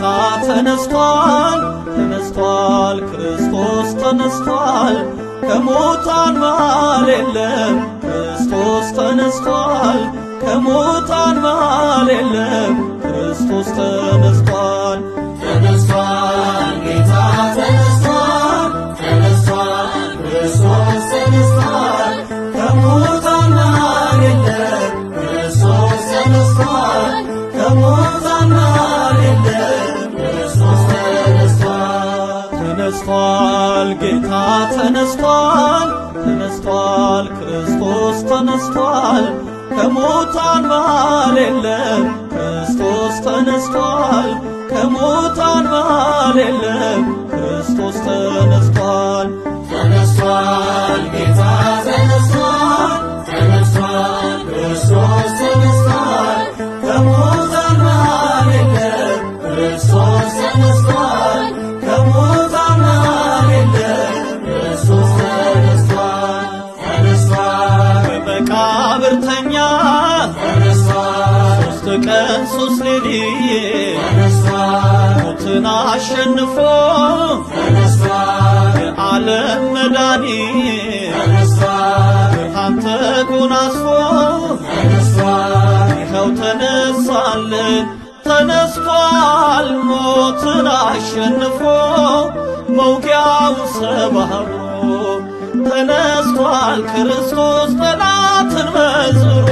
ጌታ ተነስቷል፣ ተነስቷል፣ ክርስቶስ ተነስቷል። ከሙታን መሃል የለም፣ ክርስቶስ ተነስቷል። ከሙታን መሃል የለም፣ ክርስቶስ ተነስቷል። ተነስቷል፣ ጌታ ተነስቷል፣ ተነስቷል፣ ክርስቶስ ተነስቷል። ከሙታን መሃል የለም፣ ክርስቶስ ተነስቷል። ከሙታን መሃል የለም፣ ክርስቶስ ተነስቷል። ተነስቷል፣ ጌታ ተነስቷል፣ ተነስቷል፣ ክርስቶስ ተነስቷል። ከሙታን መሃል የለም፣ ክርስቶስ ተነስቷል። ከሙታን መሃል የለም፣ ክርስቶስ ተነስቷል። ተነስቷል፣ ጌታ ተነስቷል፣ ተነስቷል፣ ክርስቶስ ተነስቷል። ከሙታን መሃል የለም፣ ክርስቶስ ተነስቷል። ከሙታን መሃል የለም፣ ክርስቶስ ተነስቷል። ተነስቷል፣ በመቃብር ተኛ ተነስቷል፣ 3 ቀን 3 ሌሊት ተነስቷል፣ ሞትን አሸንፎ ተነስቷል፣ የዓለም መድኃኒት ተነስቷል፣ ብርሃን ተጎናጽፎ ተነስቷል፣ ይኸው ተነሳልን፣ ተነስቷል። ሞትን አሸንፎ መውጊያው ሰባብሮ ተነስቷል፣ ክርስቶስ ጠላትን መዝብሮ።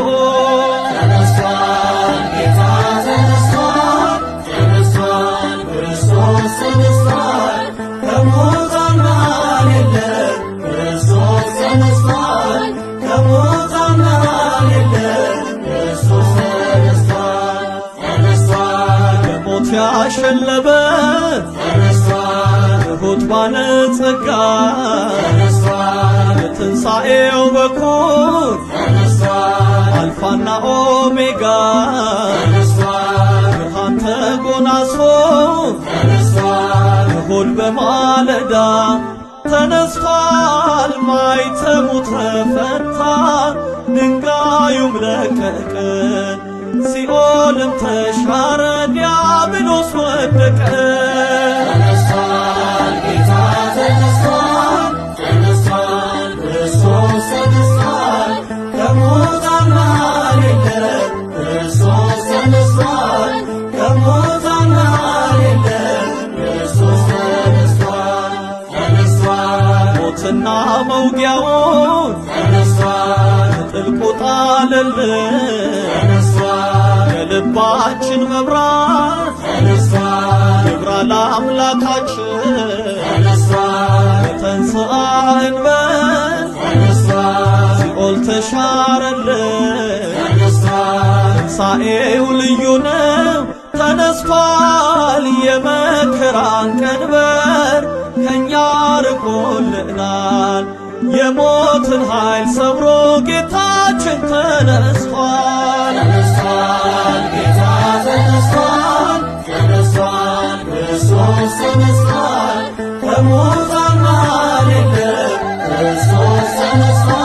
ተነስቷል፣ ጌታ ተነስቷል፣ ተነስቷል፣ ክርስቶስ ተነስቷል። ከሙታን መሃል የለም፣ ክርስቶስ ተነስቷል። ከሙታን መሃል የለም፣ ክርስቶስ ተነስቷል። ተነስቷል፣ ሞት ያሸለበት ተነስቷል፣ ትሑት ባለጸጋ ተነስቷል፣ የትንሣኤው በኩር ተነስቷል፣ አልፋና ኦሜጋ ተነስቷል፣ ብርሃን ተጎናጽፎ ተነስቷል፣ እሁድ በማለዳ ተነስቷል። ማይተሙ ተፈታ፣ ድንጋዩም ለቀቀ፣ ሲኦልም ተሻረ፣ ዲያብሎስ ወደቀ። ተነስቷል፣ ጌታ ተነስቷል፣ ተነስቷል፣ ክርስቶስ ተነስቷል። ከሙታን መሃል የለም፣ ክርስቶስ ተነስቷል። ከሙታን መሃል የለም፣ ክርስቶስ ተነስቷል። ተነስቷል፣ ሞትና መውጊያውን ተነስቷል፣ ጥልቁ ጣለልን፣ ተነስቷል፣ የልባችን መብራት ተነስቷል፣ ይብራ ለአምላካችን። ተነስቷል፣ ተንሥአ እንበል ተነስቷል፣ ሲኦል ተሻረልን። ተነስቷል፣ ትንሣኤው ልዩ ነው፣ ተነስቷል። የመከራን ቀንበር ከእኛ ርቆልናል። የሞትን ኃይል ሰብሮ ጌታችን ተነስቷል። ተነስቷል፣ ጌታ ተነስቷል፣ ተነስቷል፣ ክርስቶስ ተነስቷል። ከሙታን መሃል የለም፣ ክርስቶስ ተነስቷል።